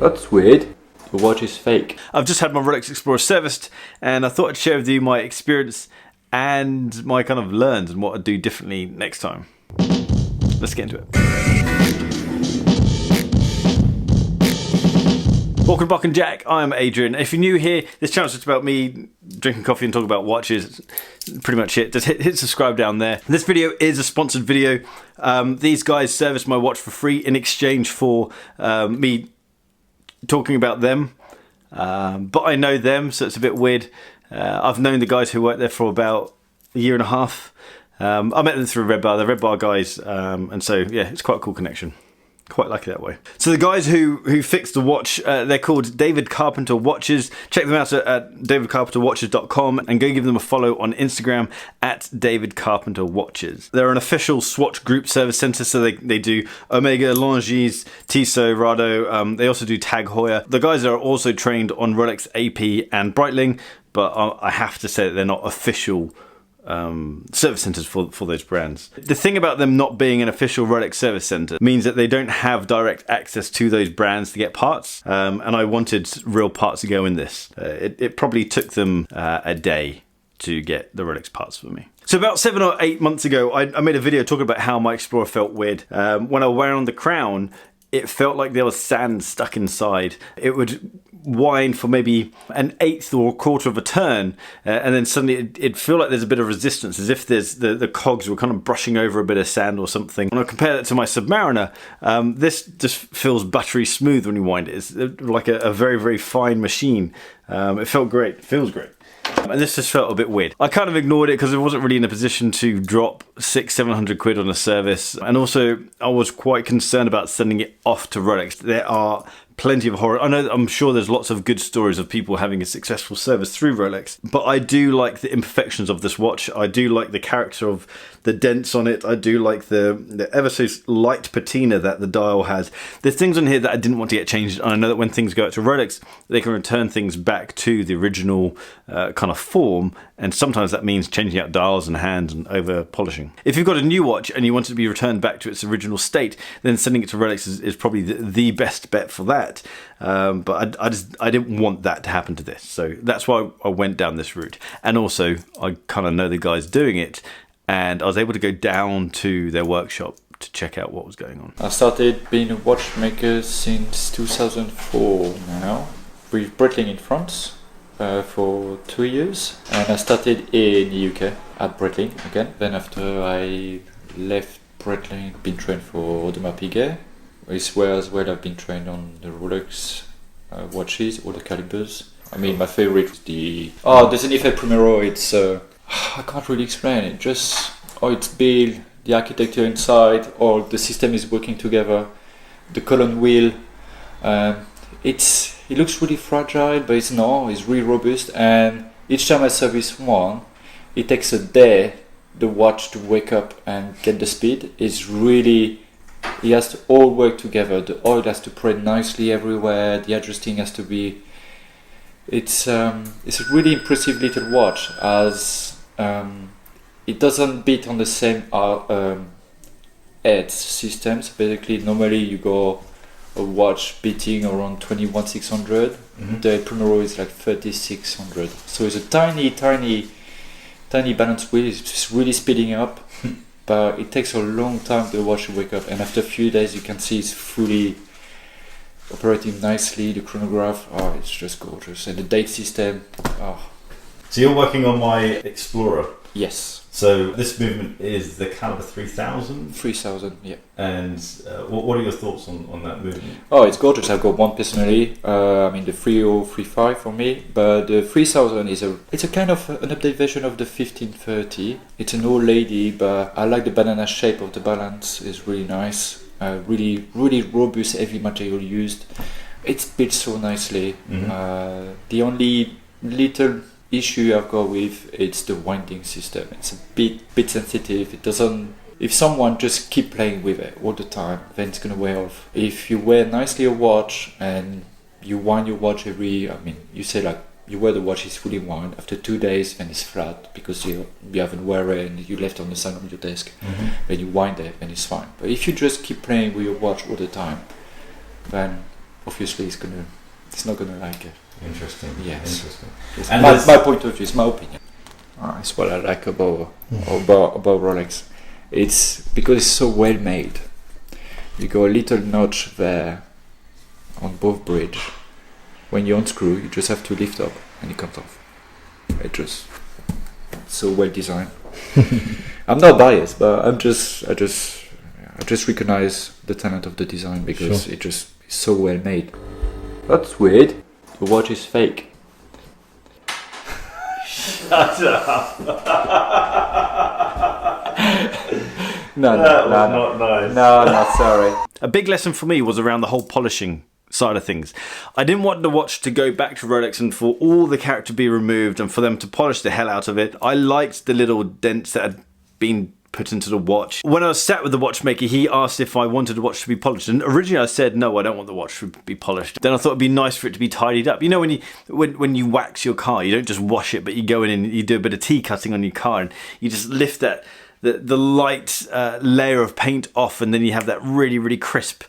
That's weird. The watch is fake. I've just had my Rolex Explorer serviced, and I thought I'd share with you my experience and my kind of learns and what I'd do differently next time. Let's get into it. Welcome to Buck and Jack. I'm Adrian. If you're new here, this channel is just about me drinking coffee and talking about watches. Pretty much it. Just hit subscribe down there. This video is a sponsored video. These guys service my watch for free in exchange for me talking about them, but I know them, so it's a bit weird. I've known the guys who work there for about a year and a half. I met them through Red Bar, the Red Bar guys, and so yeah, it's quite a cool connection. Quite lucky that way. So the guys who fixed the watch, they're called David Carpenter Watches. Check them out at davidcarpenterwatches.com and go give them a follow on Instagram at David Carpenter Watches. They're an official Swatch Group service center, so they do Omega, Longines, Tissot, Rado. They also do Tag Heuer. The guys are also trained on Rolex AP and Breitling, but I have to say that they're not official service centers for those brands. The thing about them not being an official Rolex service center means that they don't have direct access to those brands to get parts, and I wanted real parts to go in this. It probably took them a day to get the Rolex parts for me. So about 7 or 8 months ago, I made a video talking about how my Explorer felt weird. When I wound the crown, it felt like there was sand stuck inside. It would wind for maybe an eighth or a quarter of a turn, and then suddenly it'd feel like there's a bit of resistance, as if there's the cogs were kind of brushing over a bit of sand or something. When I compare that to my Submariner, this just feels buttery smooth when you wind it. It's like a very, very fine machine. It felt great. It feels great. And this just felt a bit weird. I kind of ignored it because I wasn't really in a position to drop 600-700 quid on a service, and also I was quite concerned about sending it off to Rolex. There are plenty of horror. I'm sure there's lots of good stories of people having a successful service through Rolex, but I do like the imperfections of this watch. I do like the character of the dents on it. I do like the ever so light patina that the dial has. There's things on here that I didn't want to get changed, and I know that when things go out to Rolex, they can return things back to the original kind of form, and sometimes that means changing out dials and hands and over polishing. If you've got a new watch and you want it to be returned back to its original state, then sending it to Rolex is probably the best bet for that. But I didn't want that to happen to this, so that's why I went down this route. And also I kind of know the guys doing it, and I was able to go down to their workshop to check out what was going on. I started being a watchmaker since 2004 now, with Breitling in France for 2 years, and I started in the UK at Breitling again. Then after I left Breitling, been trained for Audemars Piguet. It's where as well I've been trained on the Rolex watches, all the calibers. I mean, my favorite is the Zenith Primero. It's I can't really explain it. Just it's built, the architecture inside, or the system is working together. The column wheel, it looks really fragile, but it's not. It's really robust. And each time I service one, it takes a day the watch to wake up and get the speed. It's really. It has to all work together. The oil has to spread nicely everywhere. The adjusting has to be. It's a really impressive little watch, as it doesn't beat on the same edge systems. Basically, normally you go a watch beating around 21,600. Mm-hmm. The Primero is like 3,600. So it's a tiny balance wheel. It's just really speeding up. But it takes a long time for the watch to wake up, and after a few days you can see it's fully operating nicely. The chronograph, it's just gorgeous, and the date system. So you're working on my Explorer? Yes. So this movement is the caliber 3000? 3000, yeah. And what are your thoughts on that movement? Oh, it's gorgeous. I've got one personally. I mean the 3035 for me, but the 3000 it's a kind of an update version of the 1530. It's an old lady, but I like the banana shape of the balance. It's really nice. Really robust, heavy material used. It's built so nicely. Mm-hmm. The only little issue I've got with it's the winding system. It's a bit sensitive. It doesn't. If someone just keep playing with it all the time, then it's gonna wear off. If you wear nicely a watch and you wind your watch you say like you wear the watch is fully wound, after 2 days then it's flat because you haven't wear it and you left on the side of your desk. Mm-hmm. Then you wind it and it's fine. But if you just keep playing with your watch all the time, then obviously it's not gonna like it. Interesting. Yes. Interesting. It's And my point of view, it's my opinion. It's what I like about Rolex. It's because it's so well made. You go a little notch there on both bridge. When you unscrew, you just have to lift up and it comes off. It's just so well designed. I'm not biased, but I just recognize the talent of the design because it just is so well made. That's weird. The watch is fake. Shut up. No, not nice. No, sorry. A big lesson for me was around the whole polishing side of things. I didn't want the watch to go back to Rolex and for all the character to be removed and for them to polish the hell out of it. I liked the little dents that had been put into the watch. When I was sat with the watchmaker, he asked if I wanted the watch to be polished, and originally I said no, I don't want the watch to be polished. Then I thought it'd be nice for it to be tidied up. You know, when you wax your car, you don't just wash it, but you go in and you do a bit of tea cutting on your car and you just lift that the light layer of paint off, and then you have that really crisp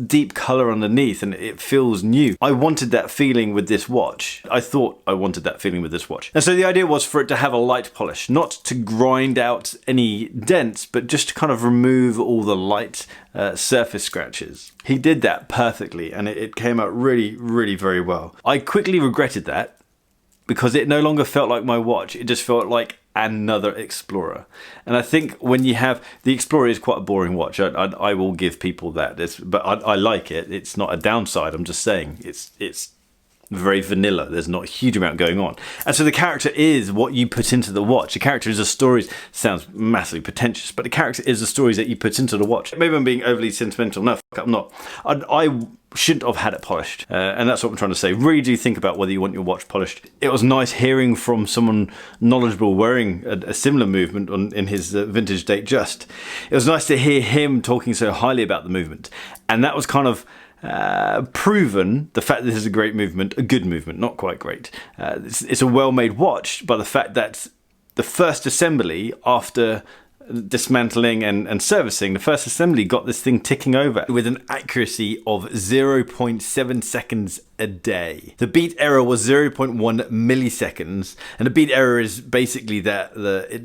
deep color underneath, and it feels new. I wanted that feeling with this watch. I thought I wanted that feeling with this watch. And so the idea was for it to have a light polish, not to grind out any dents, but just to kind of remove all the light surface scratches. He did that perfectly, and it came out really very well. I quickly regretted that because it no longer felt like my watch. It just felt like another Explorer. And I think when you have the Explorer is quite a boring watch. I will give people that. But I like it. It's not a downside. I'm just saying it's very vanilla. There's not a huge amount going on. And so the character is what you put into the watch. The character is the stories. Sounds massively pretentious, but the character is the stories that you put into the watch. Maybe I'm being overly sentimental. No, I'm not. I shouldn't have had it polished. And that's what I'm trying to say. Really do think about whether you want your watch polished. It was nice hearing from someone knowledgeable wearing a similar movement in his vintage date just. It was nice to hear him talking so highly about the movement. And that was kind of proven, the fact that this is a great movement, a good movement, not quite great. It's a well-made watch by the fact that the first assembly after dismantling and servicing, the first assembly got this thing ticking over with an accuracy of 0.7 seconds a day. The beat error was 0.1 milliseconds, and the beat error is basically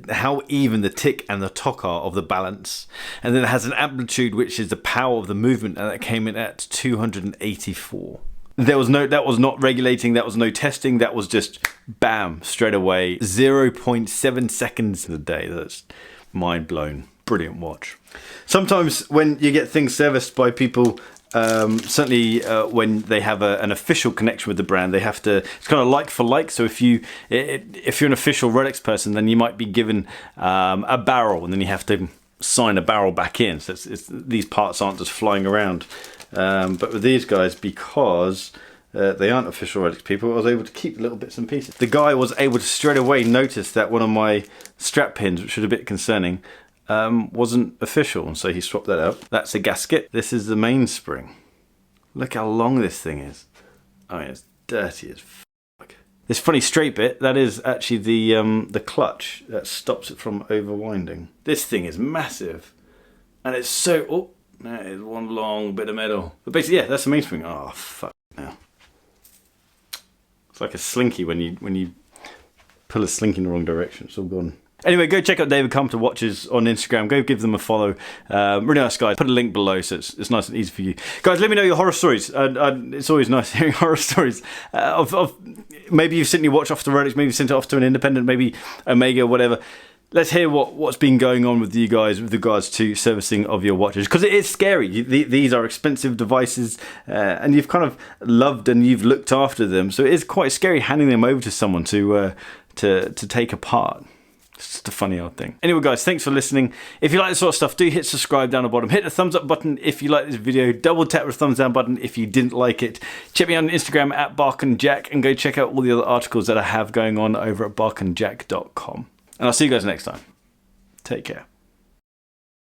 how even the tick and the tock are of the balance. And then it has an amplitude which is the power of the movement, and that came in at 284. That was not regulating, that was no testing, that was just bam, straight away. 0.7 seconds a day. That's mind blown. Brilliant watch. Sometimes when you get things serviced by people, certainly when they have an official connection with the brand, they have to, it's kind of like for like. So if you're an official Rolex person, then you might be given a barrel, and then you have to sign a barrel back in. So these parts aren't just flying around. But with these guys, because they aren't official Rolex people, I was able to keep little bits and pieces. The guy was able to straight away notice that one of my strap pins, which was a bit concerning, wasn't official, and so he swapped that out. That's a gasket. This is the mainspring. Look how long this thing is. I mean, it's dirty as fuck. This funny straight bit, that is actually the clutch that stops it from overwinding. This thing is massive, and it's so... Oh, that is one long bit of metal. But basically, yeah, that's the mainspring. Oh, fuck now. It's like a slinky when you pull a slinky in the wrong direction. It's all gone. Anyway, go check out David Carpenter Watches on Instagram. Go give them a follow. Really nice guys. Put a link below so it's nice and easy for you. Guys, let me know your horror stories. It's always nice hearing horror stories. Of maybe you've sent your watch off to Rolex, maybe you've sent it off to an independent, maybe Omega, whatever. Let's hear what's been going on with you guys with regards to servicing of your watches, because it is scary. These are expensive devices, and you've kind of loved and you've looked after them, so it is quite scary handing them over to someone to take apart. It's just a funny old thing. Anyway, guys, thanks for listening. If you like this sort of stuff, do hit subscribe down the bottom. Hit the thumbs up button if you like this video. Double tap the thumbs down button if you didn't like it. Check me out on Instagram at barkandjack, and go check out all the other articles that I have going on over at barkandjack.com. And I'll see you guys next time. Take care.